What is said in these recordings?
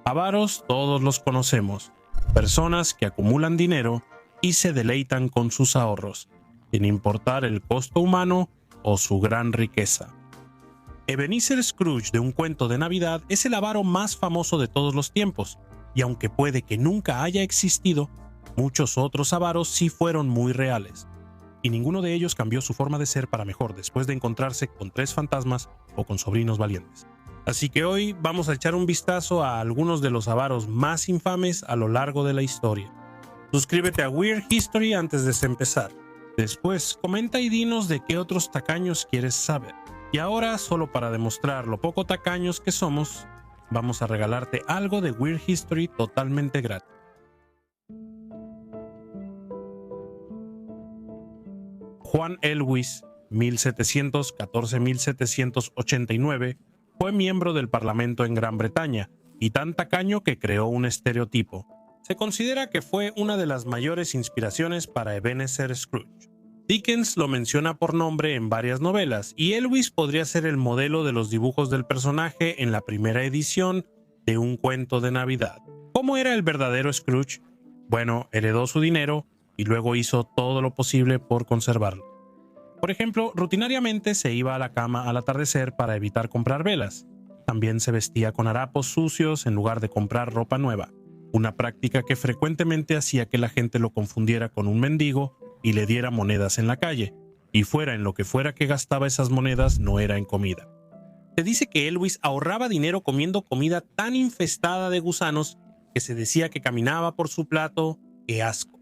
Avaros todos los conocemos, personas que acumulan dinero y se deleitan con sus ahorros, sin importar el costo humano o su gran riqueza. Ebenezer Scrooge de Un Cuento de Navidad es el avaro más famoso de todos los tiempos, y aunque puede que nunca haya existido, muchos otros avaros sí fueron muy reales, y ninguno de ellos cambió su forma de ser para mejor después de encontrarse con 3 fantasmas o con sobrinos valientes. Así que hoy vamos a echar un vistazo a algunos de los avaros más infames a lo largo de la historia. Suscríbete a Weird History antes de empezar. Después, comenta y dinos de qué otros tacaños quieres saber. Y ahora, solo para demostrar lo poco tacaños que somos, vamos a regalarte algo de Weird History totalmente gratis. Juan Elwes, 1714-1789, fue miembro del Parlamento en Gran Bretaña y tan tacaño que creó un estereotipo. Se considera que fue una de las mayores inspiraciones para Ebenezer Scrooge. Dickens lo menciona por nombre en varias novelas y Elwes podría ser el modelo de los dibujos del personaje en la primera edición de Un Cuento de Navidad. ¿Cómo era el verdadero Scrooge? Bueno, heredó su dinero y luego hizo todo lo posible por conservarlo. Por ejemplo, rutinariamente se iba a la cama al atardecer para evitar comprar velas. También se vestía con harapos sucios en lugar de comprar ropa nueva, una práctica que frecuentemente hacía que la gente lo confundiera con un mendigo y le diera monedas en la calle, y fuera en lo que fuera que gastaba esas monedas no era en comida. Se dice que Elwes ahorraba dinero comiendo comida tan infestada de gusanos que se decía que caminaba por su plato. ¡Qué asco!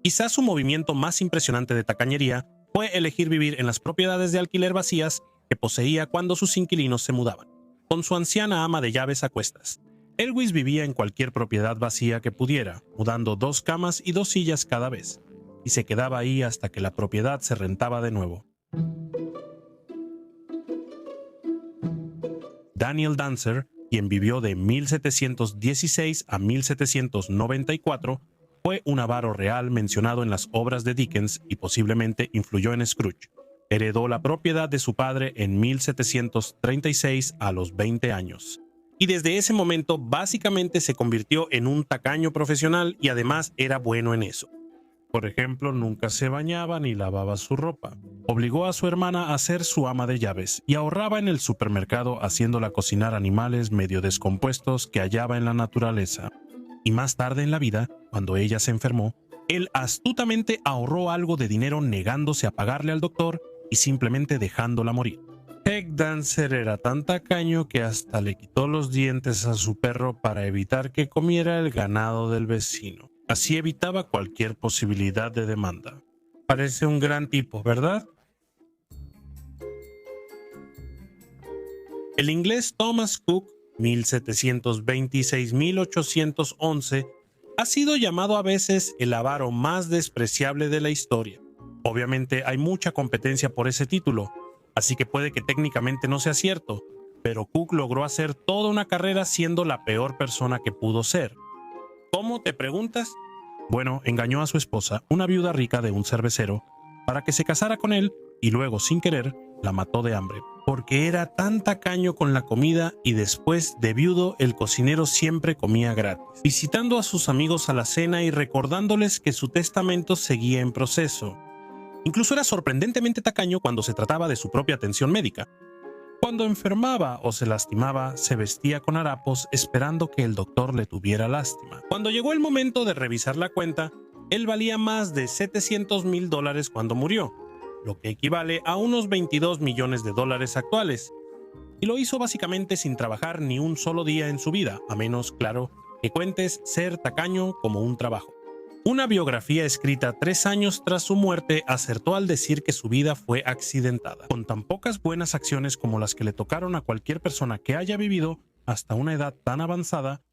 Quizás su movimiento más impresionante de tacañería fue elegir vivir en las propiedades de alquiler vacías que poseía cuando sus inquilinos se mudaban, con su anciana ama de llaves a cuestas. Elwes vivía en cualquier propiedad vacía que pudiera, mudando 2 camas y 2 sillas cada vez, y se quedaba ahí hasta que la propiedad se rentaba de nuevo. Daniel Dancer, quien vivió de 1716 a 1794, fue un avaro real mencionado en las obras de Dickens y posiblemente influyó en Scrooge. Heredó la propiedad de su padre en 1736 a los 20 años. Y desde ese momento básicamente se convirtió en un tacaño profesional y además era bueno en eso. Por ejemplo, nunca se bañaba ni lavaba su ropa. Obligó a su hermana a ser su ama de llaves y ahorraba en el supermercado haciéndola cocinar animales medio descompuestos que hallaba en la naturaleza. Y más tarde en la vida, cuando ella se enfermó, él astutamente ahorró algo de dinero negándose a pagarle al doctor y simplemente dejándola morir. Peg Dancer era tan tacaño que hasta le quitó los dientes a su perro para evitar que comiera el ganado del vecino. Así evitaba cualquier posibilidad de demanda. Parece un gran tipo, ¿verdad? El inglés Thomas Cook, 1726-1811, ha sido llamado a veces el avaro más despreciable de la historia. Obviamente hay mucha competencia por ese título, así que puede que técnicamente no sea cierto, pero Cook logró hacer toda una carrera siendo la peor persona que pudo ser. ¿Cómo, te preguntas? Bueno, engañó a su esposa, una viuda rica de un cervecero, para que se casara con él y luego, sin querer, la mató de hambre, porque era tan tacaño con la comida y después de viudo el cocinero siempre comía gratis, visitando a sus amigos a la cena y recordándoles que su testamento seguía en proceso. Incluso era sorprendentemente tacaño cuando se trataba de su propia atención médica. Cuando enfermaba o se lastimaba, se vestía con harapos esperando que el doctor le tuviera lástima. Cuando llegó el momento de revisar la cuenta, él valía más de $700,000 cuando murió, lo que equivale a unos $22 millones actuales. Y lo hizo básicamente sin trabajar ni un solo día en su vida, a menos, claro, que cuentes ser tacaño como un trabajo. Una biografía escrita 3 años tras su muerte acertó al decir que su vida fue accidentada. Con tan pocas buenas acciones como las que le tocaron a cualquier persona que haya vivido hasta una edad tan avanzada,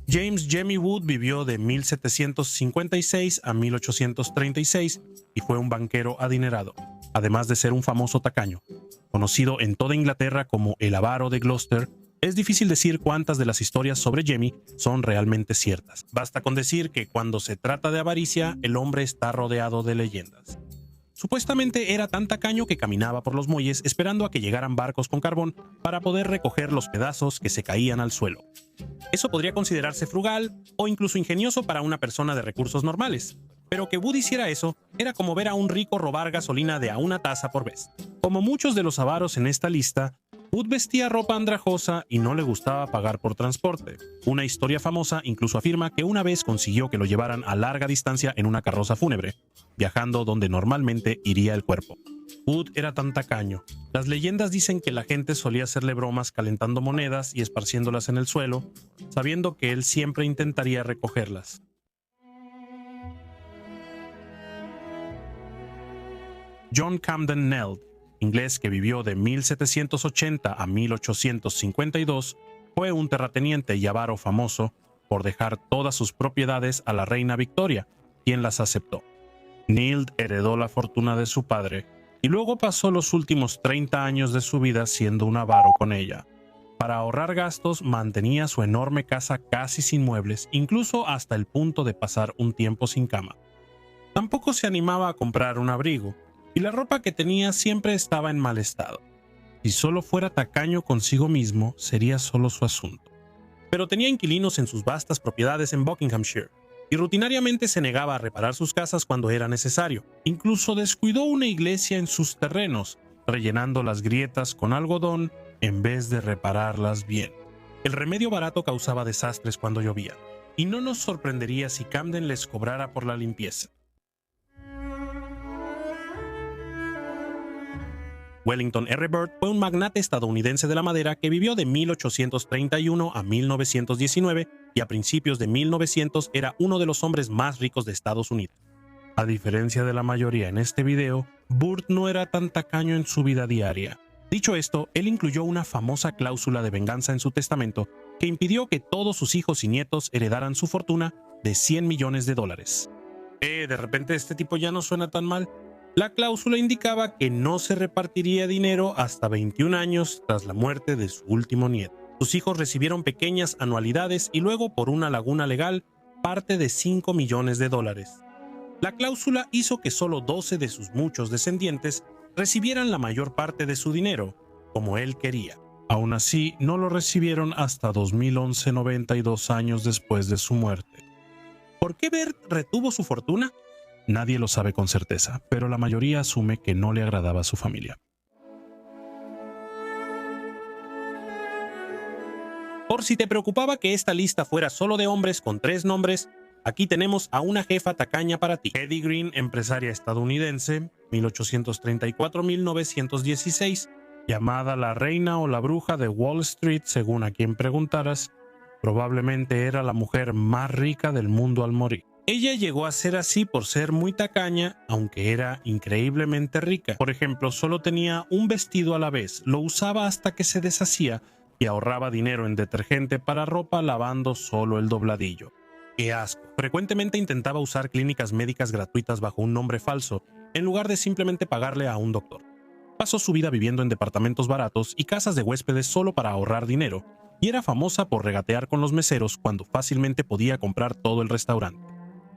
James Jemmy Wood vivió de 1756 a 1836 y fue un banquero adinerado, además de ser un famoso tacaño. Conocido en toda Inglaterra como el avaro de Gloucester, es difícil decir cuántas de las historias sobre Jemmy son realmente ciertas. Basta con decir que cuando se trata de avaricia, el hombre está rodeado de leyendas. Supuestamente era tan tacaño que caminaba por los muelles esperando a que llegaran barcos con carbón para poder recoger los pedazos que se caían al suelo. Eso podría considerarse frugal o incluso ingenioso para una persona de recursos normales, pero que Wood hiciera eso era como ver a un rico robar gasolina de a una taza por vez. Como muchos de los avaros en esta lista, Wood vestía ropa andrajosa y no le gustaba pagar por transporte. Una historia famosa incluso afirma que una vez consiguió que lo llevaran a larga distancia en una carroza fúnebre, viajando donde normalmente iría el cuerpo. Wood era tan tacaño. Las leyendas dicen que la gente solía hacerle bromas calentando monedas y esparciéndolas en el suelo, sabiendo que él siempre intentaría recogerlas. John Camden Neld, inglés que vivió de 1780 a 1852, fue un terrateniente y avaro famoso por dejar todas sus propiedades a la reina Victoria, quien las aceptó. Neld heredó la fortuna de su padre y luego pasó los últimos 30 años de su vida siendo un avaro con ella. Para ahorrar gastos, mantenía su enorme casa casi sin muebles, incluso hasta el punto de pasar un tiempo sin cama. Tampoco se animaba a comprar un abrigo, y la ropa que tenía siempre estaba en mal estado. Si solo fuera tacaño consigo mismo, sería solo su asunto. Pero tenía inquilinos en sus vastas propiedades en Buckinghamshire, y rutinariamente se negaba a reparar sus casas cuando era necesario. Incluso descuidó una iglesia en sus terrenos, rellenando las grietas con algodón en vez de repararlas bien. El remedio barato causaba desastres cuando llovía, y no nos sorprendería si Camden les cobrara por la limpieza. Wellington R. Bird fue un magnate estadounidense de la madera que vivió de 1831 a 1919 y a principios de 1900 era uno de los hombres más ricos de Estados Unidos. A diferencia de la mayoría en este video, Bird no era tan tacaño en su vida diaria. Dicho esto, él incluyó una famosa cláusula de venganza en su testamento que impidió que todos sus hijos y nietos heredaran su fortuna de $100 millones. De repente este tipo ya no suena tan mal. La cláusula indicaba que no se repartiría dinero hasta 21 años tras la muerte de su último nieto. Sus hijos recibieron pequeñas anualidades y luego, por una laguna legal, parte de $5 millones. La cláusula hizo que solo 12 de sus muchos descendientes recibieran la mayor parte de su dinero, como él quería. Aún así, no lo recibieron hasta 2011, 92 años después de su muerte. ¿Por qué Bird retuvo su fortuna? Nadie lo sabe con certeza, pero la mayoría asume que no le agradaba a su familia. Por si te preocupaba que esta lista fuera solo de hombres con 3 nombres, aquí tenemos a una jefa tacaña para ti. Eddie Green, empresaria estadounidense, 1834-1916, llamada la reina o la bruja de Wall Street según a quien preguntaras, probablemente era la mujer más rica del mundo al morir. Ella llegó a ser así por ser muy tacaña, aunque era increíblemente rica. Por ejemplo, solo tenía un vestido a la vez, lo usaba hasta que se deshacía y ahorraba dinero en detergente para ropa lavando solo el dobladillo. ¡Qué asco! Frecuentemente intentaba usar clínicas médicas gratuitas bajo un nombre falso, en lugar de simplemente pagarle a un doctor. Pasó su vida viviendo en departamentos baratos y casas de huéspedes solo para ahorrar dinero, y era famosa por regatear con los meseros cuando fácilmente podía comprar todo el restaurante.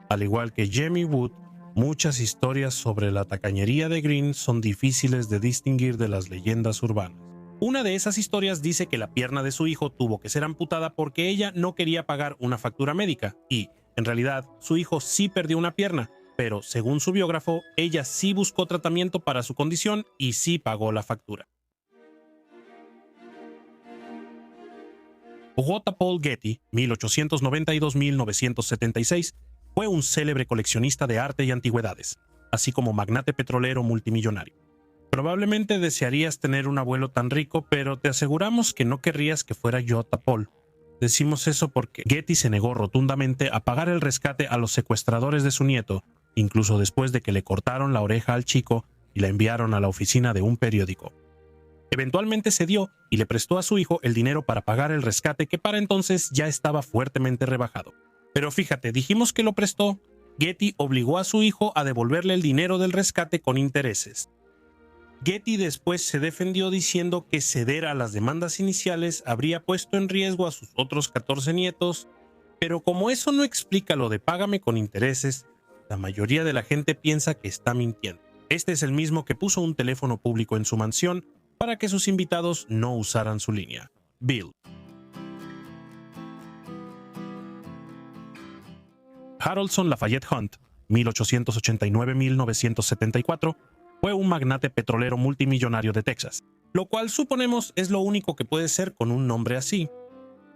Al igual que Jamie Wood, muchas historias sobre la tacañería de Green son difíciles de distinguir de las leyendas urbanas. Una de esas historias dice que la pierna de su hijo tuvo que ser amputada porque ella no quería pagar una factura médica y, en realidad, su hijo sí perdió una pierna, pero según su biógrafo, ella sí buscó tratamiento para su condición y sí pagó la factura. J. Paul Getty, 1892-1976, fue un célebre coleccionista de arte y antigüedades, así como magnate petrolero multimillonario. Probablemente desearías tener un abuelo tan rico, pero te aseguramos que no querrías que fuera J. Paul. Decimos eso porque Getty se negó rotundamente a pagar el rescate a los secuestradores de su nieto, incluso después de que le cortaron la oreja al chico y la enviaron a la oficina de un periódico. Eventualmente cedió y le prestó a su hijo el dinero para pagar el rescate que para entonces ya estaba fuertemente rebajado. Pero fíjate, dijimos que lo prestó. Getty obligó a su hijo a devolverle el dinero del rescate con intereses. Getty después se defendió diciendo que ceder a las demandas iniciales habría puesto en riesgo a sus otros 14 nietos, pero como eso no explica lo de págame con intereses, la mayoría de la gente piensa que está mintiendo. Este es el mismo que puso un teléfono público en su mansión para que sus invitados no usaran su línea. Bill. Haroldson Lafayette Hunt, 1889-1974, fue un magnate petrolero multimillonario de Texas, lo cual suponemos es lo único que puede ser con un nombre así.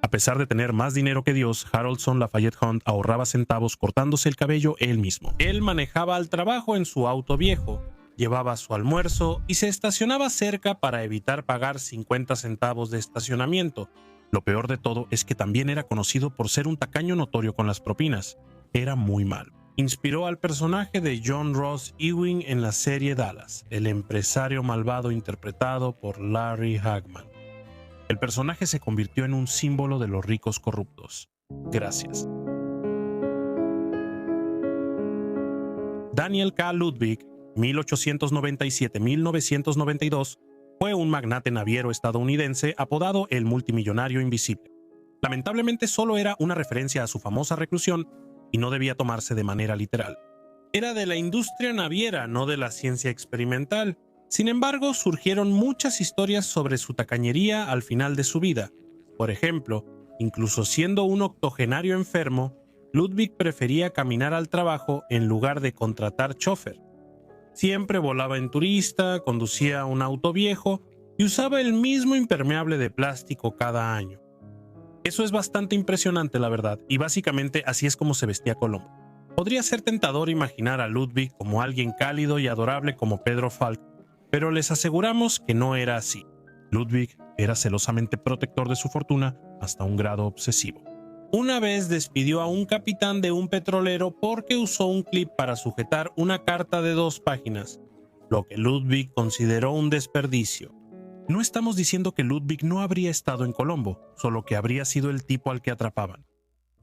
A pesar de tener más dinero que Dios, Haroldson Lafayette Hunt ahorraba centavos cortándose el cabello él mismo. Él manejaba al trabajo en su auto viejo, llevaba su almuerzo y se estacionaba cerca para evitar pagar 50 centavos de estacionamiento. Lo peor de todo es que también era conocido por ser un tacaño notorio con las propinas. Era muy malo. Inspiró al personaje de John Ross Ewing en la serie Dallas, el empresario malvado interpretado por Larry Hagman. El personaje se convirtió en un símbolo de los ricos corruptos. Gracias. Daniel K. Ludwig, 1897-1992, fue un magnate naviero estadounidense apodado el multimillonario invisible. Lamentablemente solo era una referencia a su famosa reclusión y no debía tomarse de manera literal. Era de la industria naviera, no de la ciencia experimental. Sin embargo, surgieron muchas historias sobre su tacañería al final de su vida. Por ejemplo, incluso siendo un octogenario enfermo, Ludwig prefería caminar al trabajo en lugar de contratar chofer. Siempre volaba en turista, conducía un auto viejo y usaba el mismo impermeable de plástico cada año. Eso es bastante impresionante, la verdad, y básicamente así es como se vestía Colombo. Podría ser tentador imaginar a Ludwig como alguien cálido y adorable como Pedro Falk, pero les aseguramos que no era así. Ludwig era celosamente protector de su fortuna hasta un grado obsesivo. Una vez despidió a un capitán de un petrolero porque usó un clip para sujetar una carta de 2 páginas, lo que Ludwig consideró un desperdicio. No estamos diciendo que Ludwig no habría estado en Colombo, solo que habría sido el tipo al que atrapaban.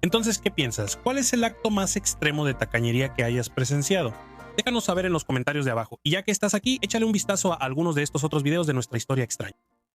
Entonces, ¿qué piensas? ¿Cuál es el acto más extremo de tacañería que hayas presenciado? Déjanos saber en los comentarios de abajo. Y ya que estás aquí, échale un vistazo a algunos de estos otros videos de nuestra historia extraña.